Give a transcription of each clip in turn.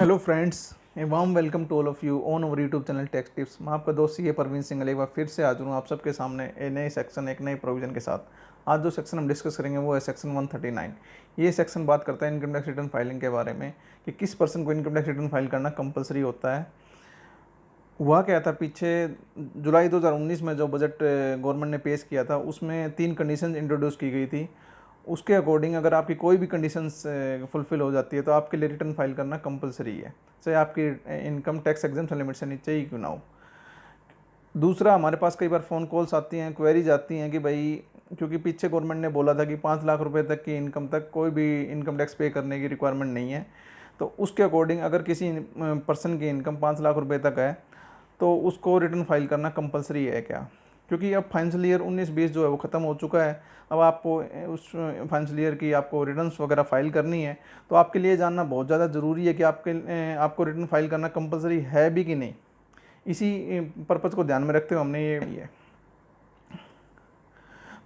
Hello friends, a warm welcome to all of you on our YouTube channel tax tips. मैं आपका दोस्त CA Parveen Singh एक बार फिर से हाजिर हूँ आप सबके सामने एक नए सेक्शन, एक नए प्रोविजन के साथ। आज जो सेक्शन हम डिस्कस करेंगे वो है सेक्शन 139। ये सेक्शन बात करता है इनकम टैक्स रिटर्न फाइलिंग के बारे में कि किस पर्सन को इनकम टैक्स रिटर्न फाइल करना कंपलसरी होता है। हुआ क्या था, पीछे जुलाई 2019 में जो बजट गवर्नमेंट ने पेश किया था उसमें 3 कंडीशन इंट्रोड्यूस की गई थी। उसके अकॉर्डिंग अगर आपकी कोई भी कंडीशंस फुलफिल हो जाती है तो आपके लिए रिटर्न फाइल करना कंपलसरी है, चाहे आपकी इनकम टैक्स एग्जाम्पशन लिमिट से नीचे ही क्यों ना हो। दूसरा, हमारे पास कई बार फ़ोन कॉल्स आती हैं, क्वेरीज आती हैं कि भाई क्योंकि पीछे गवर्नमेंट ने बोला था कि 5 लाख रुपए तक की इनकम तक कोई भी इनकम टैक्स पे करने की रिक्वायरमेंट नहीं है, तो उसके अकॉर्डिंग अगर किसी पर्सन की इनकम 5 लाख रुपए तक है तो उसको रिटर्न फाइल करना कंपलसरी है क्या। क्योंकि अब फाइनेंशियल ईयर 19-20 जो है वो ख़त्म हो चुका है। अब आपको उस फाइनेंशियल ईयर की आपको रिटर्न्स वगैरह फाइल करनी है, तो आपके लिए जानना बहुत ज़्यादा ज़रूरी है कि आपको रिटर्न फाइल करना कंपलसरी है भी कि नहीं। इसी पर्पज़ को ध्यान में रखते हुए हमने ये है।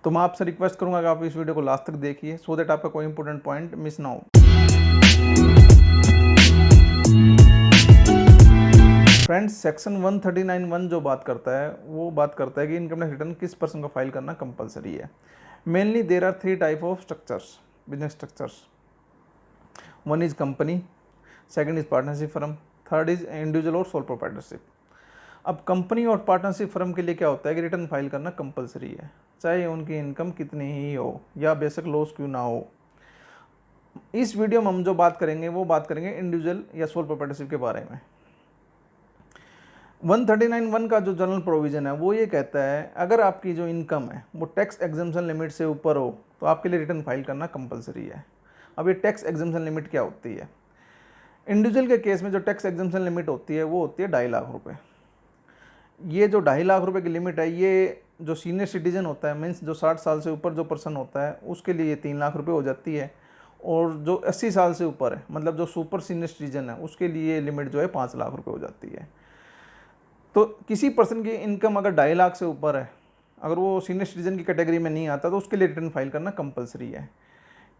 तो मैं आपसे रिक्वेस्ट करूंगा कि आप इस वीडियो को लास्ट तक देखिए सो दैट आपका कोई इंपॉर्टेंट पॉइंट मिस ना हो। फ्रेंड्स, सेक्शन 139(1) जो बात करता है वो बात करता है कि इनकम टैक्स रिटर्न किस पर्सन को फाइल करना कंपलसरी है। Mainly there are 3 type of structures, business structures. One is company, second is partnership firm, third is individual और सोल प्रोप्राइटरशिप। अब कंपनी और पार्टनरशिप फर्म के लिए क्या होता है कि रिटर्न फाइल करना कंपलसरी है, चाहे उनकी इनकम कितनी ही हो या बेशक लॉस क्यों ना हो। इस वीडियो में हम जो बात करेंगे वो बात करेंगे इंडिविजुअल या सोल प्रोप्राइटरशिप के बारे में। 139(1) का जो जनरल प्रोविज़न है वो ये कहता है अगर आपकी जो इनकम है वो टैक्स एग्जम्पशन लिमिट से ऊपर हो तो आपके लिए रिटर्न फाइल करना कंपलसरी है। अब ये टैक्स एग्जम्पशन लिमिट क्या होती है? इंडिविजुअल के केस में जो टैक्स एग्जम्पशन लिमिट होती है वो होती है 2.5 लाख रुपये। ये जो 2.5 लाख रुपये की लिमिट है ये जो सीनियर सिटीजन होता है, मीन्स जो 60 साल से ऊपर जो पर्सन होता है उसके लिए 3 लाख रुपये हो जाती है, और जो 80 साल से ऊपर है मतलब जो सुपर सीनियर सिटीजन है उसके लिए लिमिट जो है 5 लाख रुपये हो जाती है। तो किसी पर्सन की इनकम अगर 2.5 लाख से ऊपर है, अगर वो सीनियर सिटीजन की कैटेगरी में नहीं आता तो उसके लिए रिटर्न फाइल करना कंपलसरी है।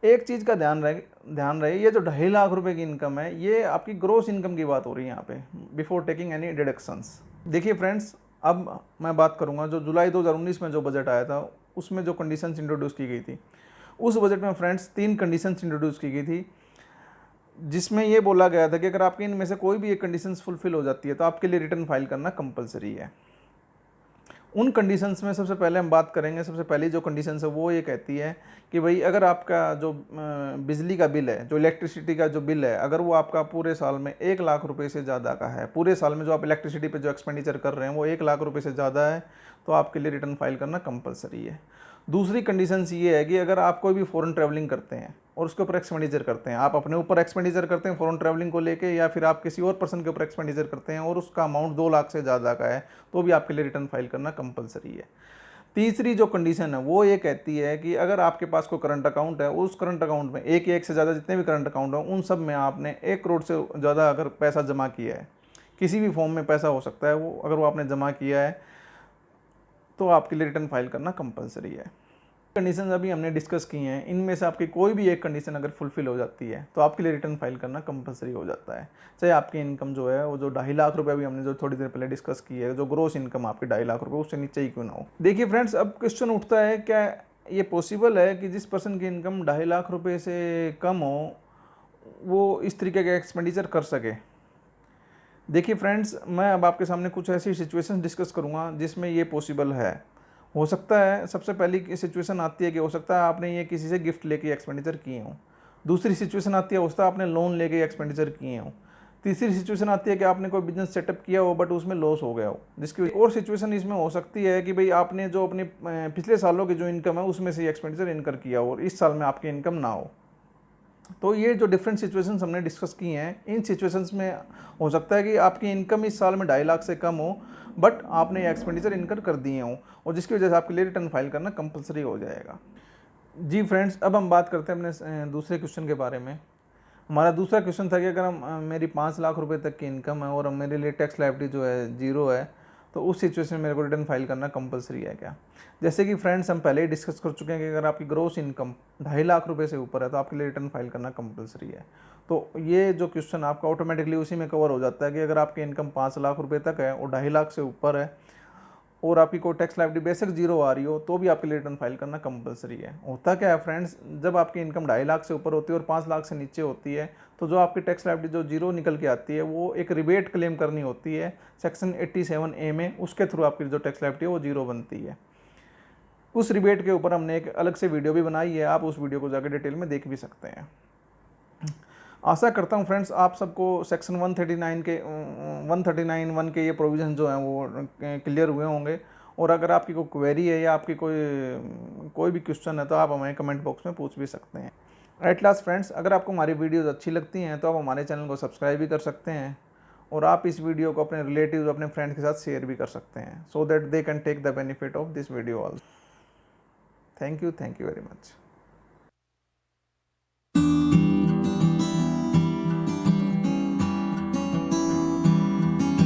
एक चीज़ का ध्यान रहे ये जो 2.5 लाख रुपए की इनकम है ये आपकी ग्रोस इनकम की बात हो रही है यहाँ पे, बिफोर टेकिंग एनी डिडक्शंस। देखिए फ्रेंड्स, अब मैं बात करूँगा जो जुलाई 2019 में जो बजट आया था उसमें जो कंडीशंस इंट्रोड्यूस की गई थी, उस बजट में फ्रेंड्स 3 कंडीशंस इंट्रोड्यूस की गई थी, जिसमें ये बोला गया था कि अगर आपकी इनमें से कोई भी एक कंडीशंस फुलफिल हो जाती है तो आपके लिए रिटर्न फाइल करना कंपलसरी है। उन कंडीशंस में सबसे पहले हम बात करेंगे, सबसे पहली जो कंडीशंस है वो ये कहती है कि भाई अगर आपका जो बिजली का बिल है, जो इलेक्ट्रिसिटी का जो बिल है, अगर वो आपका पूरे साल में 1 लाख रुपए से ज़्यादा का है, पूरे साल में जो आप इलेक्ट्रिसिटी पे जो एक्सपेंडिचर कर रहे हैं वो 1 लाख रुपए से ज़्यादा है तो आपके लिए रिटर्न फाइल करना कंपलसरी है। दूसरी कंडीशंस ये है कि अगर आप कोई भी फॉरेन ट्रैवलिंग करते हैं और उसके ऊपर एक्सपेंडिचर करते हैं, आप अपने ऊपर एक्सपेंडिचर करते हैं फॉरेन ट्रैवलिंग को लेके, या फिर आप किसी और पर्सन के ऊपर एक्सपेंडिचर करते हैं और उसका अमाउंट 2 लाख से ज़्यादा का है तो भी आपके लिए रिटर्न फाइल करना कंपलसरी है। तीसरी जो कंडीशन है वो ये कहती है कि अगर आपके पास कोई करंट अकाउंट है, उस करंट अकाउंट में एक या एक से ज़्यादा जितने भी करंट अकाउंट हैं उन सब में आपने 1 करोड़ से ज़्यादा अगर पैसा जमा किया है, किसी भी फॉर्म में पैसा हो सकता है, वो अगर वो आपने जमा किया है तो आपके लिए रिटर्न फाइल करना कंपलसरी है। कंडीशन अभी हमने डिस्कस की हैं, इनमें से आपकी कोई भी एक कंडीशन अगर फुलफिल हो जाती है तो आपके लिए रिटर्न फाइल करना कंपलसरी हो जाता है, चाहे आपकी इनकम जो है वो जो 2.5 लाख रुपए अभी हमने जो थोड़ी देर पहले डिस्कस की है, जो ग्रोस इनकम आपकी 2.5 लाख रुपए उससे नीचे ही क्यों ना हो। देखिए फ्रेंड्स, अब क्वेश्चन उठता है क्या ये पॉसिबल है कि जिस पर्सन की इनकम 2.5 लाख रुपये से कम हो वो इस तरीके का एक्सपेंडिचर कर सके। देखिए फ्रेंड्स, मैं अब आपके सामने कुछ ऐसी सिचुएशन डिस्कस करूँगा जिसमें ये पॉसिबल है। हो सकता है सबसे पहली सिचुएशन आती है कि हो सकता है आपने ये किसी से गिफ्ट लेके एक्सपेंडिचर किए हों। दूसरी सिचुएशन आती है हो सकता है आपने लोन लेके एक्सपेंडिचर किए हों। तीसरी सिचुएशन आती है कि आपने कोई बिजनेस सेटअप किया हो बट उसमें लॉस हो गया हो। जिसकी और सिचुएशन इसमें हो सकती है कि भाई आपने जो अपने पिछले सालों की जो इनकम है उसमें से एक्सपेंडिचर इनकर किया हो और इस साल में आपकी इनकम ना हो। तो ये जो डिफरेंट सिचुएशंस हमने डिस्कस की हैं, इन सिचुएशंस में हो सकता है कि आपकी इनकम इस साल में 2.5 लाख से कम हो बट आपने एक्सपेंडिचर इनकर कर दिए हों और जिसकी वजह से आपके लिए रिटर्न फाइल करना कंपलसरी हो जाएगा। जी फ्रेंड्स, अब हम बात करते हैं अपने दूसरे क्वेश्चन के बारे में। हमारा दूसरा क्वेश्चन था कि अगर हम मेरी 5 लाख रुपए तक की इनकम है और मेरे लिए टैक्स लायबिलिटी जो है 0 है तो उस सिचुएशन में मेरे को रिटर्न फाइल करना कंपलसरी है क्या। जैसे कि फ्रेंड्स हम पहले ही डिस्कस कर चुके हैं कि अगर आपकी ग्रोस इनकम 2.5 लाख रुपए से ऊपर है तो आपके लिए रिटर्न फाइल करना कंपलसरी है। तो ये जो क्वेश्चन आपका ऑटोमेटिकली उसी में कवर हो जाता है कि अगर आपकी इनकम 5 लाख रुपए तक है और 2.5 लाख से ऊपर है और आपकी कोई टैक्स लायबिलिटी बेसिक जीरो आ रही हो तो भी आपके लिए रिटर्न फाइल करना कंपलसरी है। होता क्या है फ्रेंड्स, जब आपकी इनकम 2.5 लाख से ऊपर होती है और 5 लाख से नीचे होती है तो जो आपकी टैक्स लायबिलिटी जो जीरो निकल के आती है वो एक रिबेट क्लेम करनी होती है सेक्शन 87A में, उसके थ्रू आपकी जो टैक्स लायबिलिटी है वो जीरो बनती है। उस रिबेट के ऊपर हमने एक अलग से वीडियो भी बनाई है, आप उस वीडियो को जाकर डिटेल में देख भी सकते हैं। आशा करता हूँ फ्रेंड्स आप सबको सेक्शन 139 के 139(1) के ये प्रोविज़न जो हैं वो क्लियर हुए होंगे। और अगर आपकी कोई क्वेरी है या आपकी कोई भी क्वेश्चन है तो आप हमें कमेंट बॉक्स में पूछ भी सकते हैं। एट लास्ट फ्रेंड्स, अगर आपको हमारी वीडियोज़ अच्छी लगती हैं तो आप हमारे चैनल को सब्सक्राइब भी कर सकते हैं और आप इस वीडियो को अपने रिलेटिव अपने फ्रेंड्स के साथ शेयर भी कर सकते हैं, so that they can take the benefit of this video also. Thank you very much.